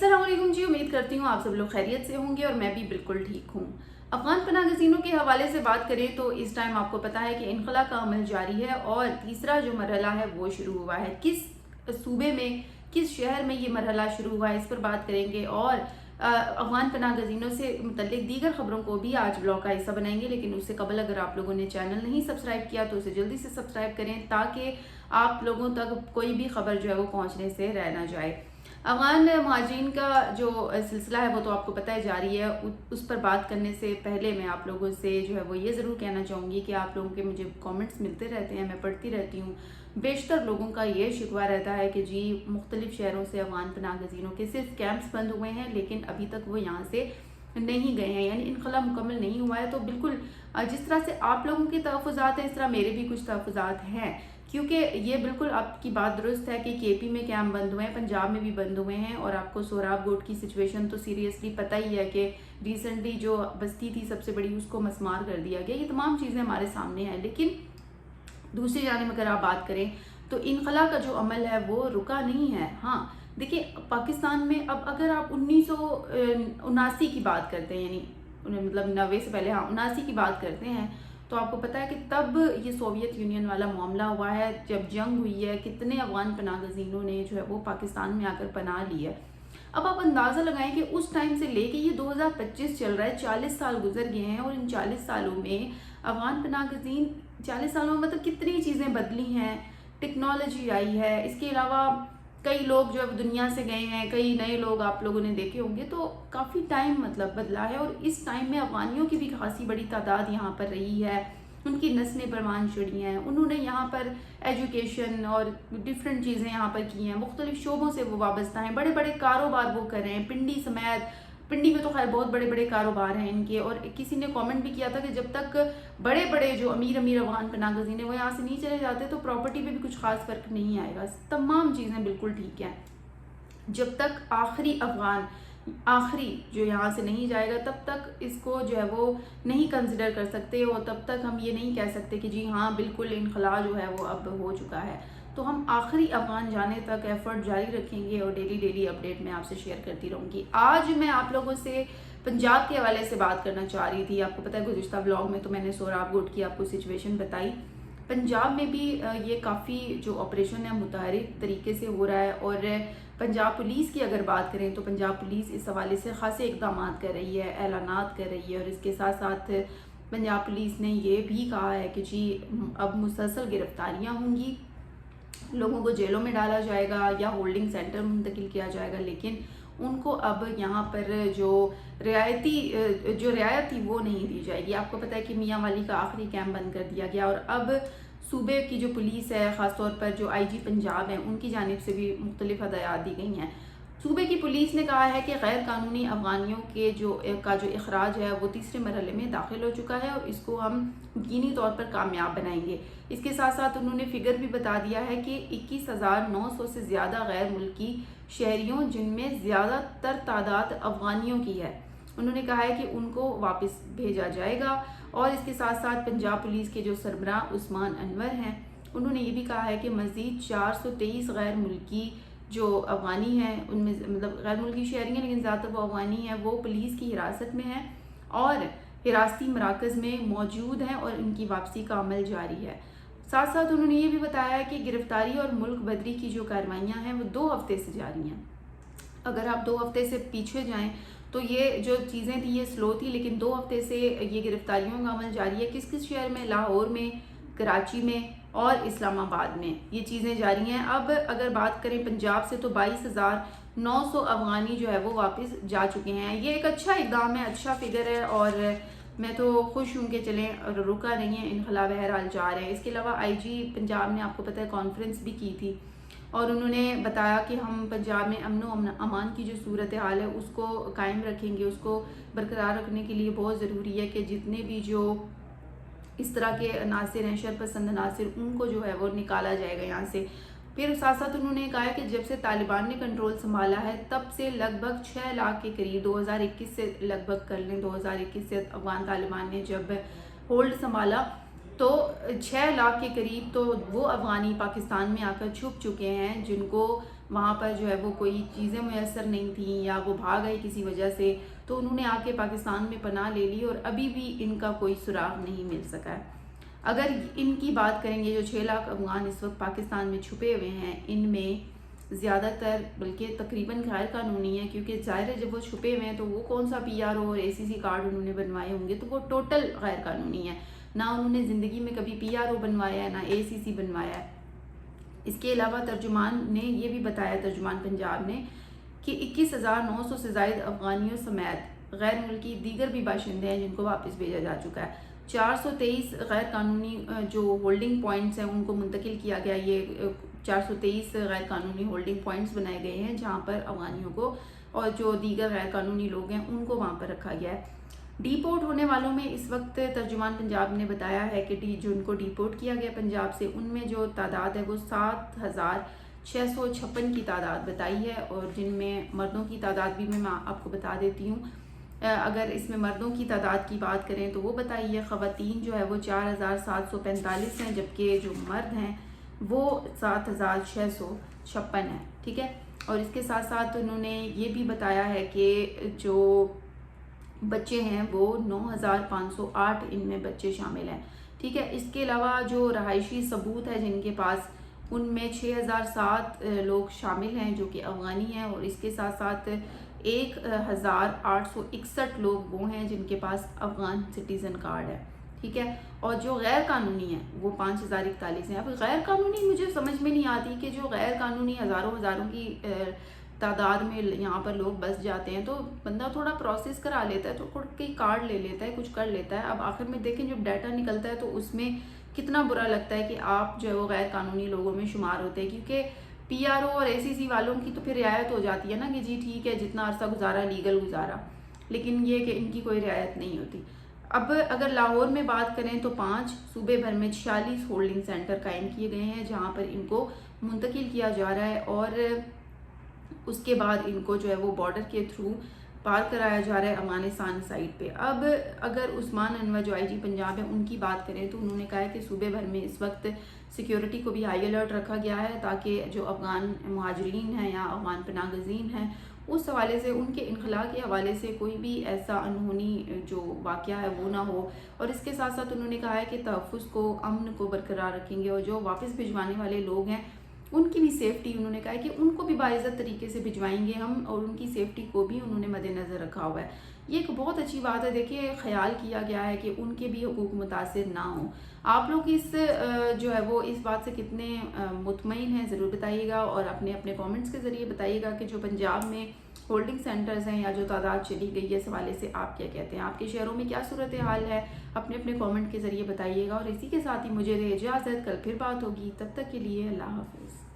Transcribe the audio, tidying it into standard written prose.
अस्सलाम वालेकुम जी, उम्मीद करती हूँ आप सब लोग खैरियत से होंगे और मैं भी बिल्कुल ठीक हूँ। अफगान पनाह गज़ीनों के हवाले से बात करें तो इस टाइम आपको पता है कि इनखला का अमल जारी है और तीसरा जो मरहला है वो शुरू हुआ है। किस सूबे में, किस शहर में ये मरहला शुरू हुआ है, इस पर बात करेंगे और अफगान पनाह गज़ीनों से मुतल्लिक दीगर खबरों को भी आज ब्लॉग का हिस्सा बनाएंगे। लेकिन उससे कबल अगर आप लोगों ने चैनल नहीं सब्सक्राइब किया तो उसे जल्दी से सब्सक्राइब करें ताकि आप लोगों तक कोई भी खबर जो है वो पहुँचने से रह ना जाए। अफगान महाजिरीन का जो सिलसिला है वो तो आपको पता है जारी है। उस पर बात करने से पहले मैं आप लोगों से जो है वो ये ज़रूर कहना चाहूँगी कि आप लोगों के मुझे कमेंट्स मिलते रहते हैं, मैं पढ़ती रहती हूँ। बेशतर लोगों का ये शिकवा रहता है कि जी मुख्तलिफ़ शहरों से अफगान पनाह गज़ीनों के सिर्फ कैंप्स बंद हुए हैं लेकिन अभी तक वो यहाँ से नहीं गए हैं, यानी इनखला मुकम्मल नहीं हुआ है। तो बिल्कुल जिस तरह से आप लोगों के तहफ़्फ़ुज़ात हैं इस तरह मेरे भी कुछ तहफ़्फ़ुज़ात हैं, क्योंकि ये बिल्कुल आपकी बात दुरुस्त है कि केपी में कैंप बंद हुए हैं, पंजाब में भी बंद हुए हैं और आपको सोहराब गोट की सिचुएशन तो सीरियसली पता ही है कि रिसेंटली जो बस्ती थी सबसे बड़ी उसको मस्मार कर दिया गया। ये तमाम चीज़ें हमारे सामने हैं। लेकिन दूसरी जानिब अगर आप बात करें तो इनखला का जो अमल है वो रुका नहीं है। हाँ देखिए, पाकिस्तान में अब अगर आप 1979 की बात करते हैं, यानी मतलब 90 से पहले, हाँ 79 की बात करते हैं, तो आपको पता है कि तब ये सोवियत यूनियन वाला मामला हुआ है जब जंग हुई है। कितने अफगान पनाह गज़ीनों ने जो है वो पाकिस्तान में आकर पनाह ली है। अब आप अंदाज़ा लगाएं कि उस टाइम से लेके ये 2025 चल रहा है, 40 साल गुजर गए हैं और इन 40 सालों में अफगान पनाह गज़ीन 40 सालों में मतलब कितनी चीज़ें बदली हैं, टेक्नोलॉजी आई है, इसके अलावा कई लोग जो अब दुनिया से गए हैं, कई नए लोग आप लोगों ने देखे होंगे, तो काफ़ी टाइम मतलब बदला है। और इस टाइम में अफगानियों की भी खासी बड़ी तादाद यहाँ पर रही है, उनकी नस्लें परवान चढ़ी हैं, उन्होंने यहाँ पर एजुकेशन और डिफरेंट चीज़ें यहाँ पर की हैं, मुख्तलिफ शोबों से वो वाबस्ता हैं, बड़े बड़े कारोबार वो कर रहे हैं। पिंडी में तो खैर बहुत बड़े बड़े कारोबार हैं इनके। और किसी ने कमेंट भी किया था कि जब तक बड़े बड़े जो अमीर अफगान पनाह गज़ीन है वो यहाँ से नहीं चले जाते तो प्रॉपर्टी पे भी कुछ खास फर्क नहीं आएगा, तमाम चीज़ें बिल्कुल ठीक हैं। जब तक आखिरी जो यहाँ से नहीं जाएगा तब तक इसको जो है वो नहीं कंसिडर कर सकते और तब तक हम ये नहीं कह सकते कि जी हाँ बिल्कुल इनखला जो है वो अब हो चुका है। तो हम आखिरी अफगान जाने तक एफर्ट जारी रखेंगे और डेली अपडेट मैं आपसे शेयर करती रहूँगी। आज मैं आप लोगों से पंजाब के हवाले से बात करना चाह रही थी। आपको पता है गुज़िश्ता व्लॉग में तो मैंने सोहराब गोट की आपको सिचुएशन बताई। पंजाब में भी ये काफ़ी जो ऑपरेशन है मुतहरिक तरीके से हो रहा है। और पंजाब पुलिस की अगर बात करें तो पंजाब पुलिस इस हवाले से खासे इक़दाम कर रही है, ऐलानात कर रही है। और इसके साथ साथ पंजाब पुलिस ने ये भी कहा है कि जी अब मुसलसल गिरफ्तारियाँ होंगी, लोगों को जेलों में डाला जाएगा या होल्डिंग सेंटर मुंतकिल किया जाएगा, लेकिन उनको अब यहाँ पर जो रियायत थी वो नहीं दी जाएगी। आपको पता है कि मियाँ वाली का आखिरी कैंप बंद कर दिया गया और अब सूबे की जो पुलिस है, ख़ासतौर पर जो IG पंजाब है, उनकी जानिब से भी मुख्तलिफ हदायत दी गई हैं। सूबे की पुलिस ने कहा है कि गैर कानूनी अफगानियों के जो इखराज है वो तीसरे मरहले में दाखिल हो चुका है और इसको हम यकीनी तौर पर कामयाब बनाएंगे। इसके साथ साथ उन्होंने फिगर भी बता दिया है कि 21,900 से ज़्यादा गैर मुल्की शहरियों, जिनमें ज़्यादातर तादाद अफगानियों की है, उन्होंने कहा है कि उनको वापस भेजा जाएगा। और इसके साथ साथ पंजाब पुलिस के जो सरबराह उस्मान अनवर हैं, उन्होंने ये भी कहा है कि मज़ीद 423 गैर मुल्की जो अफगानी हैं, उनमें मतलब गैर मुल्की शहरी हैं लेकिन ज़्यादातर वो अफगानी हैं, वो पुलिस की हिरासत में हैं और हिरासती मराकज़ में मौजूद हैं और इनकी वापसी का अमल जारी है। साथ साथ उन्होंने ये भी बताया है कि गिरफ्तारी और मुल्क बदरी की जो कार्रवाइयाँ हैं वो 2 हफ्ते से जारी हैं। अगर आप 2 हफ्ते से पीछे जाएँ तो ये जो चीज़ें थी ये स्लो थी, लेकिन 2 हफ्ते से ये गिरफ्तारियों का अमल जारी है। किस किस शहर में? लाहौर में, कराची में और इस्लामाबाद में ये चीज़ें जारी हैं। अब अगर बात करें पंजाब से तो 22,900 अफगानी जो है वो वापस जा चुके हैं। ये एक अच्छा इक़दाम है, अच्छा फिगर है और मैं तो खुश हूँ कि चलें रुका नहीं है, इनखला बहरहाल जा रहे हैं। इसके अलावा IG पंजाब ने आपको पता है कॉन्फ्रेंस भी की थी और उन्होंने बताया कि हम पंजाब में अमन अमान की जो सूरत हाल है उसको कायम रखेंगे, उसको बरकरार रखने के लिए बहुत ज़रूरी है कि जितने भी जो इस तरह के अनासिर हैं, शरपसंद अनासिर, उनको जो है वो निकाला जाएगा यहाँ से। फिर साथ साथ उन्होंने कहा है कि जब से तालिबान ने कंट्रोल संभाला है तब से लगभग 6 लाख के करीब, 2021 से लगभग कर लें, 2021 से अफगान तालिबान ने जब होल्ड संभाला तो 6 लाख के करीब तो वो अफगानी पाकिस्तान में आकर छुप चुके हैं जिनको وہاں پر جو ہے وہ کوئی چیزیں میسر نہیں تھیں یا وہ بھاگ گئے کسی وجہ سے، تو انہوں نے آ کے پاکستان میں پناہ لے لی اور ابھی بھی ان کا کوئی سراغ نہیں مل سکا ہے۔ اگر ان کی بات کریں گے، جو 6 لاکھ افغان اس وقت پاکستان میں چھپے ہوئے ہیں، ان میں زیادہ تر بلکہ تقریباً غیر قانونی ہے، کیونکہ ظاہر ہے جب وہ چھپے ہوئے ہیں تو وہ کون سا پی آر او اور اے سی سی کارڈ انہوں نے بنوائے ہوں گے، تو وہ ٹوٹل غیر قانونی ہے۔ نہ انہوں نے زندگی میں کبھی پی آر او بنوایا ہے، نہ اے سی سی بنوایا ہے۔ اس کے علاوہ ترجمان نے یہ بھی بتایا، ترجمان پنجاب نے، کہ 21,900 سے زائد افغانیوں سمیت غیر ملکی دیگر بھی باشندے ہیں جن کو واپس بھیجا جا چکا ہے۔ 423 غیر قانونی جو ہولڈنگ پوائنٹس ہیں ان کو منتقل کیا گیا۔ یہ 423 غیر قانونی ہولڈنگ پوائنٹس بنائے گئے ہیں جہاں پر افغانیوں کو اور جو دیگر غیر قانونی لوگ ہیں ان کو وہاں پر رکھا گیا ہے۔ ڈی پورٹ ہونے والوں میں اس وقت ترجمان پنجاب نے بتایا ہے کہ جو ان کو ڈی پورٹ کیا گیا پنجاب سے، ان میں جو تعداد ہے وہ 7,656 کی تعداد بتائی ہے، اور جن میں مردوں کی تعداد بھی میں آپ کو بتا دیتی ہوں۔ اگر اس میں مردوں کی تعداد کی بات کریں تو وہ بتائی ہے، خواتین جو ہے وہ 4,745 ہیں، جبکہ جو مرد ہیں وہ 7,656 ہیں، ٹھیک ہے۔ اور اس کے ساتھ ساتھ انہوں نے یہ بھی بتایا ہے کہ جو بچے ہیں وہ 9,508 ان میں بچے شامل ہیں، ٹھیک ہے۔ اس کے علاوہ جو رہائشی ثبوت ہے جن کے پاس، ان میں 6,007 لوگ شامل ہیں جو کہ افغانی ہیں، اور اس کے ساتھ ساتھ 1,861 لوگ وہ ہیں جن کے پاس افغان سٹیزن کارڈ ہے، ٹھیک ہے۔ اور جو غیر قانونی ہیں وہ 5,041 ہیں۔ اب غیر قانونی مجھے سمجھ میں نہیں آتی کہ جو غیر قانونی ہزاروں کی تعداد میں یہاں پر لوگ بس جاتے ہیں، تو بندہ تھوڑا پروسیس کرا لیتا ہے، تو کوئی کارڈ لے لیتا ہے، کچھ کر لیتا ہے۔ اب آخر میں دیکھیں جب ڈیٹا نکلتا ہے تو اس میں کتنا برا لگتا ہے کہ آپ جو ہے وہ غیر قانونی لوگوں میں شمار ہوتے ہیں، کیونکہ پی آر او اور اے سی سی والوں کی تو پھر رعایت ہو جاتی ہے نا کہ جی ٹھیک ہے جتنا عرصہ گزارا لیگل گزارا، لیکن یہ کہ ان کی کوئی رعایت نہیں ہوتی۔ اب اگر لاہور میں بات کریں تو 5 صوبے بھر میں 46 ہولڈنگ سینٹر قائم کیے گئے ہیں جہاں پر ان کو منتقل کیا جا رہا ہے، اور اس کے بعد ان کو جو ہے وہ بارڈر کے تھرو پار کرایا جا رہا ہے افغانستان سائٹ پہ۔ اب اگر عثمان انور جو آئی جی پنجاب ہے ان کی بات کریں تو انہوں نے کہا ہے کہ صوبے بھر میں اس وقت سیکیورٹی کو بھی ہائی الرٹ رکھا گیا ہے، تاکہ جو افغان مہاجرین ہیں یا افغان پناہ گزین ہیں اس حوالے سے، ان کے انخلاء کے حوالے سے کوئی بھی ایسا انہونی جو واقعہ ہے وہ نہ ہو۔ اور اس کے ساتھ ساتھ انہوں نے کہا ہے کہ تحفظ کو، امن کو برقرار رکھیں گے، اور جو واپس بھجوانے والے لوگ ہیں ان کی بھی سیفٹی، انہوں نے کہا ہے کہ ان کو بھی باعزت طریقے سے بھجوائیں گے ہم، اور ان کی سیفٹی کو بھی انہوں نے مد نظر رکھا ہوا ہے۔ یہ ایک بہت اچھی بات ہے، دیکھیے خیال کیا گیا ہے کہ ان کے بھی حقوق متاثر نہ ہوں۔ آپ لوگ اس جو ہے وہ اس بات سے کتنے مطمئن ہیں ضرور بتائیے گا، اور اپنے اپنے کامنٹس کے ذریعے بتائیے گا کہ جو پنجاب میں ہولڈنگ سینٹرز ہیں یا جو تعداد چلی گئی ہے اس حوالے سے آپ کیا کہتے ہیں، آپ کے شہروں میں کیا صورتحال ہے، اپنے اپنے کامنٹ کے ذریعے بتائیے گا۔ اور اسی کے ساتھ ہی مجھے دے اجازت، کل پھر بات ہوگی، تب تک کے لیے اللہ حافظ۔